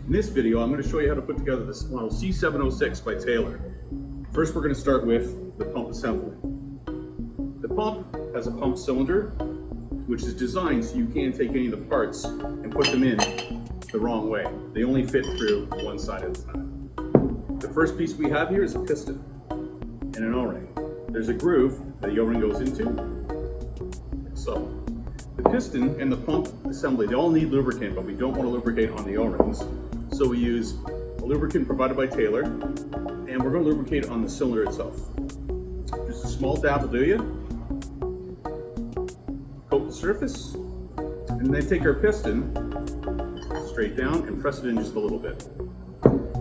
In this video, I'm going to show you how to put together this model C706 by Taylor. First, we're going to start with the pump assembly. The pump has a pump cylinder, which is designed so you can't take any of the parts and put them in the wrong way. They only fit through one side at a time. The first piece we have here is a piston and an O-ring. There's a groove that the O-ring goes into, like so. The piston and the pump assembly, they all need lubricant, but we don't want to lubricate on the O-rings. So we use a lubricant provided by Taylor, and we're going to lubricate on the cylinder itself. Just a small dab will do you. Coat the surface, and then take our piston straight down and press it in just a little bit.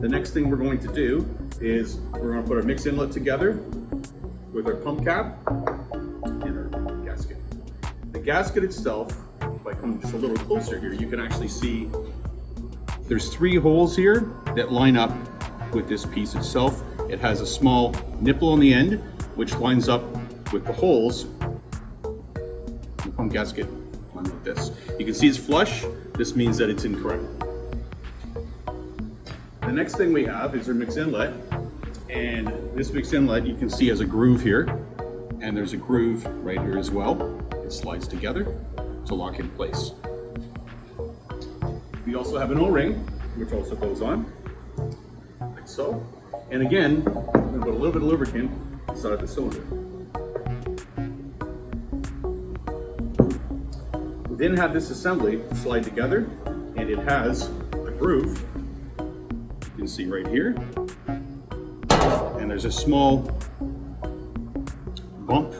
The next thing we're going to do is we're going to put our mix inlet together with our pump cap and our gasket. The gasket itself, if I come just a little closer here, you can actually see there's 3 holes here that line up with this piece itself. It has a small nipple on the end, which lines up with the holes. The pump gasket line like this. You can see it's flush. This means that it's incorrect. The next thing we have is our mix inlet. And this mix inlet you can see has a groove here. And there's a groove right here as well. It slides together to lock in place. We also have an O-ring, which also goes on, like so. And again, we're going to put a little bit of lubricant inside the cylinder. We then have this assembly slide together, and it has a groove, you can see right here. And there's a small bump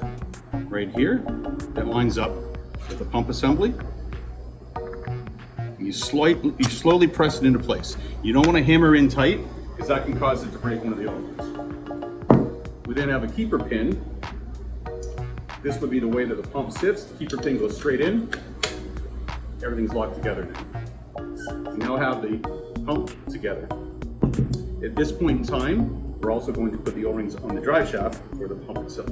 right here that lines up with the pump assembly. You slowly press it into place. You don't want to hammer in tight because that can cause it to break one of the O-rings. We then have a keeper pin. This would be the way that the pump sits. The keeper pin goes straight in. Everything's locked together now. We now have the pump together. At this point in time, we're also going to put the O-rings on the drive shaft for the pump itself.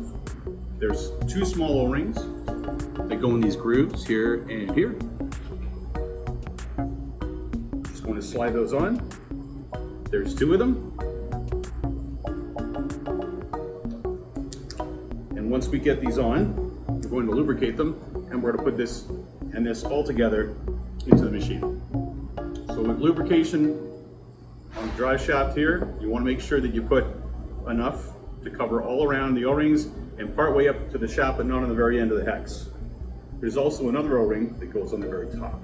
There's 2 small O-rings that go in these grooves here and here. Going to slide those on. There's 2 of them. And once we get these on, we're going to lubricate them, and we're going to put this and this all together into the machine. So with lubrication on the drive shaft here, you want to make sure that you put enough to cover all around the O-rings and part way up to the shaft, but not on the very end of the hex. There's also another O-ring that goes on the very top.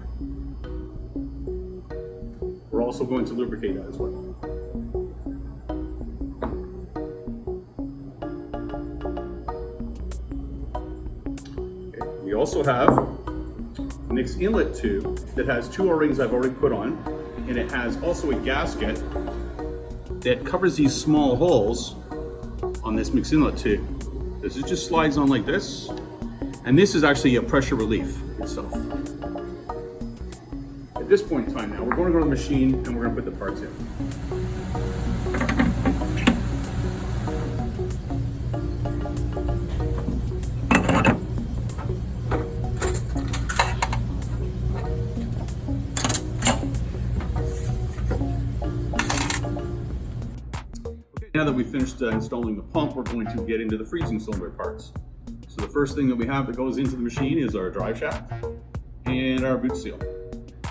We're also going to lubricate that as well. Okay. We also have a mix inlet tube that has 2 O-rings I've already put on, and it has also a gasket that covers these small holes on this mix inlet tube. This just slides on like this, and this is actually a pressure relief itself. At this point in time now, we're going to go to the machine and we're going to put the parts in. Okay, now that we've finished installing the pump, we're going to get into the freezing cylinder parts. So the first thing that we have that goes into the machine is our drive shaft and our boot seal.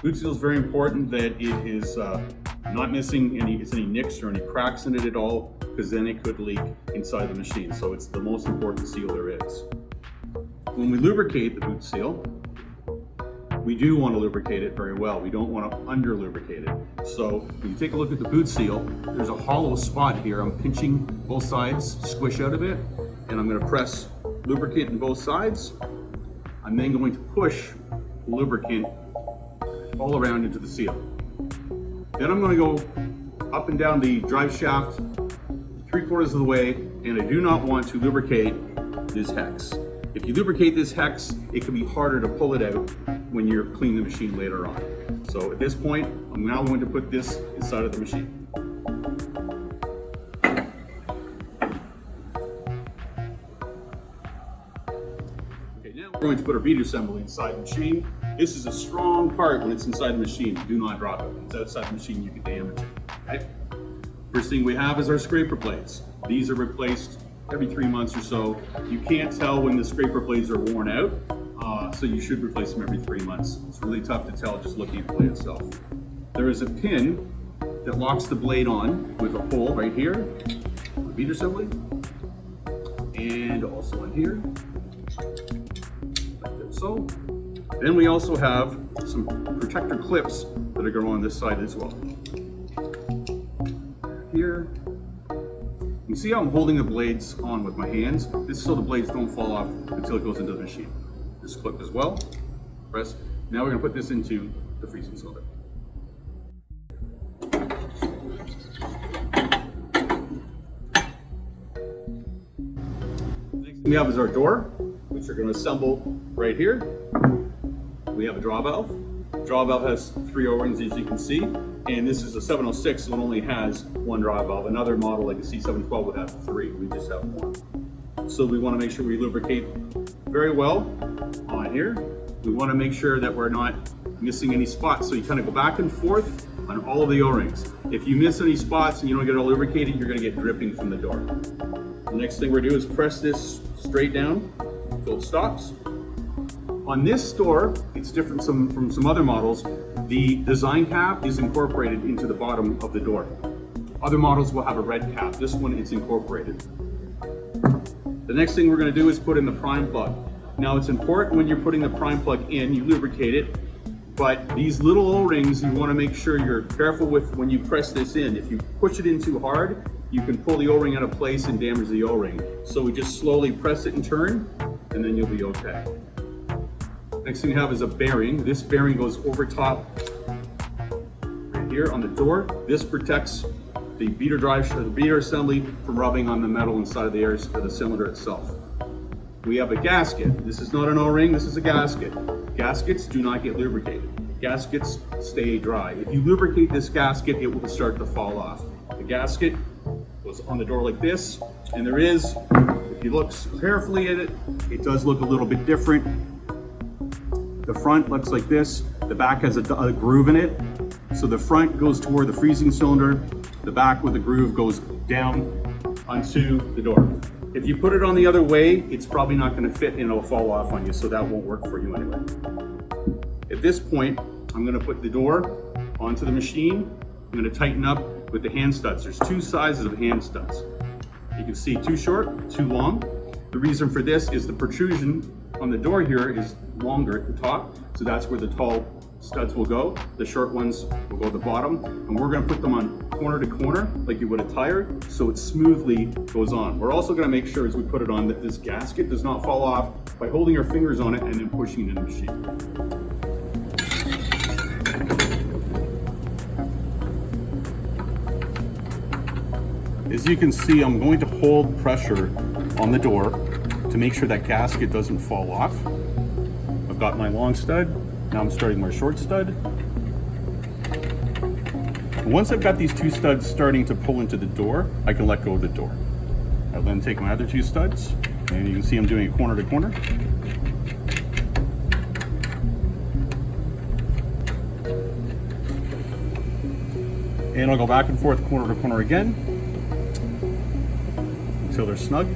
Boot seal is very important that it is not missing any nicks or any cracks in it at all, because then it could leak inside the machine. So it's the most important seal there is. When we lubricate the boot seal, we do want to lubricate it very well. We don't want to under lubricate it. So when you take a look at the boot seal, there's a hollow spot here. I'm pinching both sides, squish out of it, and I'm going to press lubricant in both sides. I'm then going to push lubricant all around into the seal. Then I'm going to go up and down the drive shaft 3/4 of the way, and I do not want to lubricate this hex. If you lubricate this hex, it can be harder to pull it out when you're cleaning the machine later on. So at this point, I'm now going to put this inside of the machine. Okay, now we're going to put our bead assembly inside the machine. This is a strong part when it's inside the machine. Do not drop it. When it's outside the machine, you can damage it. Okay? First thing we have is our scraper blades. These are replaced every 3 months or so. You can't tell when the scraper blades are worn out, so you should replace them every 3 months. It's really tough to tell just looking at the blade itself. There is a pin that locks the blade on with a hole right here, the bead assembly, and also in here, like so. Then we also have some protector clips that are going on this side as well. Here, you see how I'm holding the blades on with my hands? This is so the blades don't fall off until it goes into the machine. This clip as well, press. Now we're gonna put this into the freezing cylinder. Next thing we have is our door, which we're gonna assemble right here. We have a draw valve. Draw valve has 3 O-rings, as you can see, and this is a 706, so it only has 1 draw valve. Another model like a C712 would have 3. We just have 1. So we want to make sure we lubricate very well on here. We want to make sure that we're not missing any spots. So you kind of go back and forth on all of the O-rings. If you miss any spots and you don't get it all lubricated, you're going to get dripping from the door. The next thing we're going to do is press this straight down until it stops. On this door, it's different from some other models. The design cap is incorporated into the bottom of the door. Other models will have a red cap. This one is incorporated. The next thing we're going to do is put in the prime plug. Now it's important when you're putting the prime plug in, you lubricate it, but these little O-rings, you want to make sure you're careful with when you press this in. If you push it in too hard, you can pull the O-ring out of place and damage the O-ring. So we just slowly press it and turn, and then you'll be okay. Next thing you have is a bearing. This bearing goes over top right here on the door. This protects the beater assembly from rubbing on the metal inside of the cylinder itself. We have a gasket. This is not an O-ring, this is a gasket. Gaskets do not get lubricated. Gaskets stay dry. If you lubricate this gasket, it will start to fall off. The gasket goes on the door like this, and there is, if you look carefully at it, it does look a little bit different. The front looks like this. The back has a groove in it. So the front goes toward the freezing cylinder. The back with the groove goes down onto the door. If you put it on the other way, it's probably not going to fit and it'll fall off on you, so that won't work for you anyway. At this point, I'm going to put the door onto the machine. I'm going to tighten up with the hand studs. There's 2 sizes of hand studs. You can see 2 short, 2 long. The reason for this is the protrusion on the door here is longer at the top, so that's where the tall studs will go. The short ones will go at the bottom, and we're going to put them on corner to corner like you would a tire, so it smoothly goes on. We're also going to make sure as we put it on that this gasket does not fall off by holding our fingers on it and then pushing it in the machine. As you can see, I'm going to hold pressure on the door to make sure that gasket doesn't fall off. I've got my long stud, now I'm starting my short stud. And once I've got these 2 studs starting to pull into the door, I can let go of the door. I'll then take my other 2 studs, and you can see I'm doing it corner to corner. And I'll go back and forth corner to corner again until they're snug.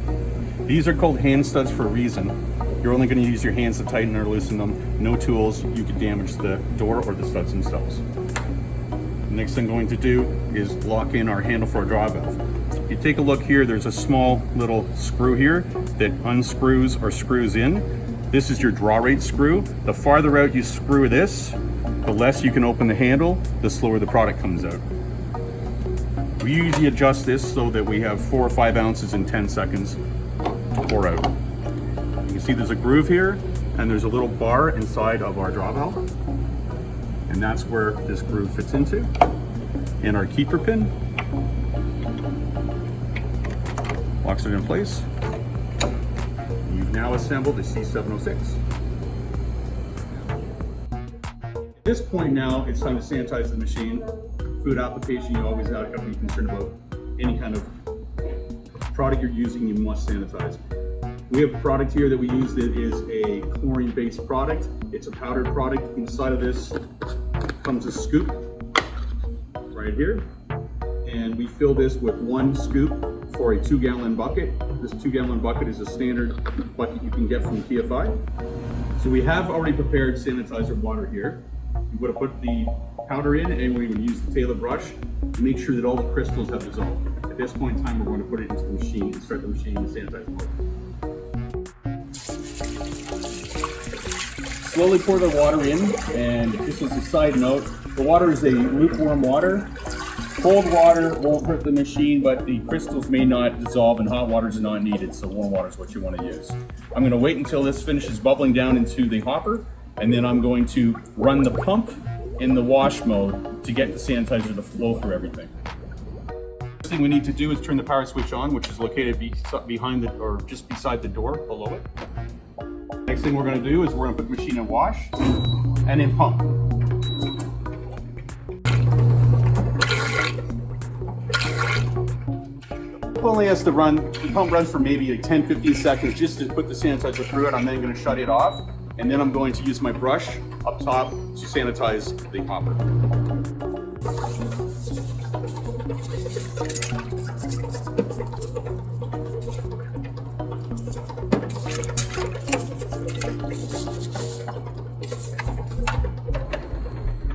These are called hand studs for a reason. You're only going to use your hands to tighten or loosen them. No tools, you could damage the door or the studs themselves. The next thing I'm going to do is lock in our handle for our draw valve. If you take a look here, there's a small little screw here that unscrews or screws in. This is your draw rate screw. The farther out you screw this, the less you can open the handle, the slower the product comes out. We usually adjust this so that we have 4 or 5 ounces in 10 seconds to pour out. You can see there's a groove here, and there's a little bar inside of our draw valve, and that's where this groove fits into. And our keeper pin locks it in place. You've now assembled the C706. At this point now, it's time to sanitize the machine. Food application, you always have to be concerned about any kind of product you're using, you must sanitize. We have a product here that we use that is a chlorine-based product. It's a powdered product. Inside of this comes a scoop right here. And we fill this with 1 scoop for a 2-gallon bucket. This 2-gallon bucket is a standard bucket you can get from TFI. So we have already prepared sanitizer water here. We would have put the powder in and we would use the tail of the brush to make sure that all the crystals have dissolved. At this point in time, we're going to put it into the machine and start the machine to sanitize the water. Slowly pour the water in, and just as a side note, the water is a lukewarm water. Cold water won't hurt the machine, but the crystals may not dissolve and hot water is not needed, so warm water is what you want to use. I'm going to wait until this finishes bubbling down into the hopper, and then I'm going to run the pump in the wash mode to get the sanitizer to flow through everything. First thing we need to do is turn the power switch on, which is located behind the, or just beside the door below it. Next thing we're going to do is we're going to put the machine in wash and in pump. It only has to run, the pump runs for maybe like 10-15 seconds just to put the sanitizer through it. I'm then going to shut it off, and then I'm going to use my brush up top to sanitize the hopper.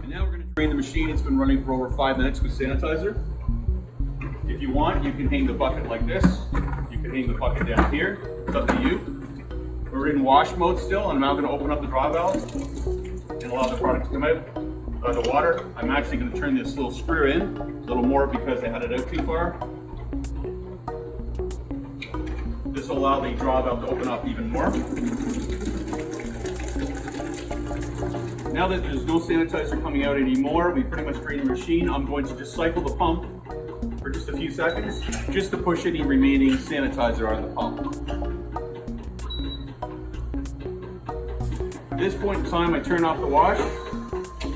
And now we're going to drain the machine. It's been running for over 5 minutes with sanitizer. If you want, you can hang the bucket like this. You can hang the bucket down here. It's up to you. We're in wash mode still, and I'm now going to open up the draw valve and allow the product to come out of the water. I'm actually going to turn this little screw in a little more because I had it out too far. This will allow the draw valve to open up even more. Now that there's no sanitizer coming out anymore, we pretty much drained the machine. I'm going to just cycle the pump for just a few seconds, just to push any remaining sanitizer out of the pump. At this point in time, I turn off the wash,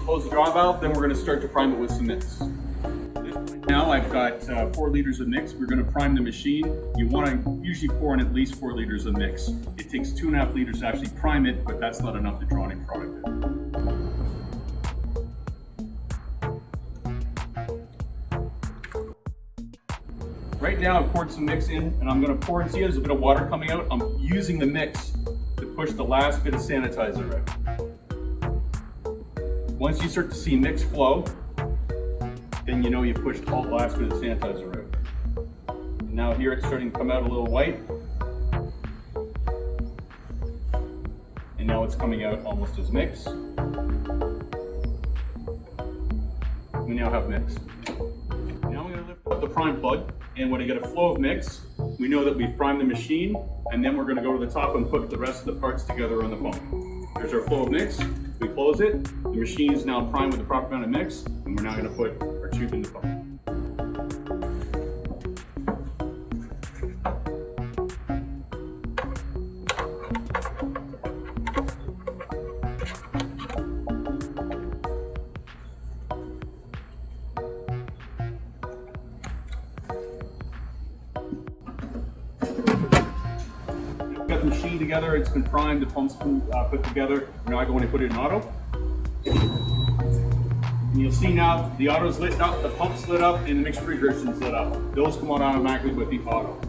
close the draw valve, then we're going to start to prime it with some mix. At this point now, I've got 4 liters of mix. We're going to prime the machine. You want to usually pour in at least 4 liters of mix. It takes 2.5 liters to actually prime it, but that's not enough to draw any product in. Right now I've poured some mix in, and I'm going to pour and see there's a bit of water coming out. I'm using the mix to push the last bit of sanitizer out. Once you start to see mix flow, then you know you've pushed all the last bit of sanitizer out. And now here it's starting to come out a little white. And now it's coming out almost as mix. We now have mix. Now I'm going to lift up the prime plug, and when I get a flow of mix, we know that we've primed the machine, and then we're going to go to the top and put the rest of the parts together on the pump. There's our flow of mix. We close it. The machine is now primed with the proper amount of mix, and we're now going to put our tube in the pump. Got the machine together, it's been primed, the pump's been put together. Now I go in and put it in auto. And you'll see now the auto's lit up, the pump's lit up, and the mixed refrigeration's lit up. Those come on automatically with the auto.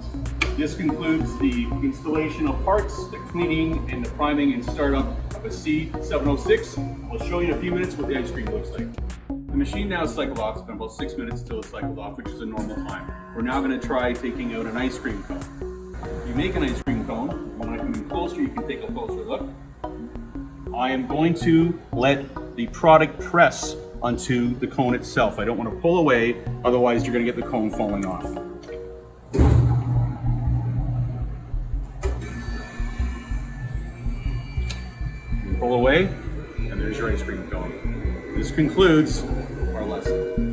This concludes the installation of parts, the cleaning, and the priming and startup of a C706. I'll show you in a few minutes what the ice cream looks like. The machine now is cycled off. It's been about 6 minutes until it's cycled off, which is a normal time. We're now going to try taking out an ice cream cone. You make an ice cream cone. If you want to come in closer, you can take a closer look. I am going to let the product press onto the cone itself. I don't want to pull away, otherwise you're going to get the cone falling off. You pull away, and there's your ice cream cone. This concludes our lesson.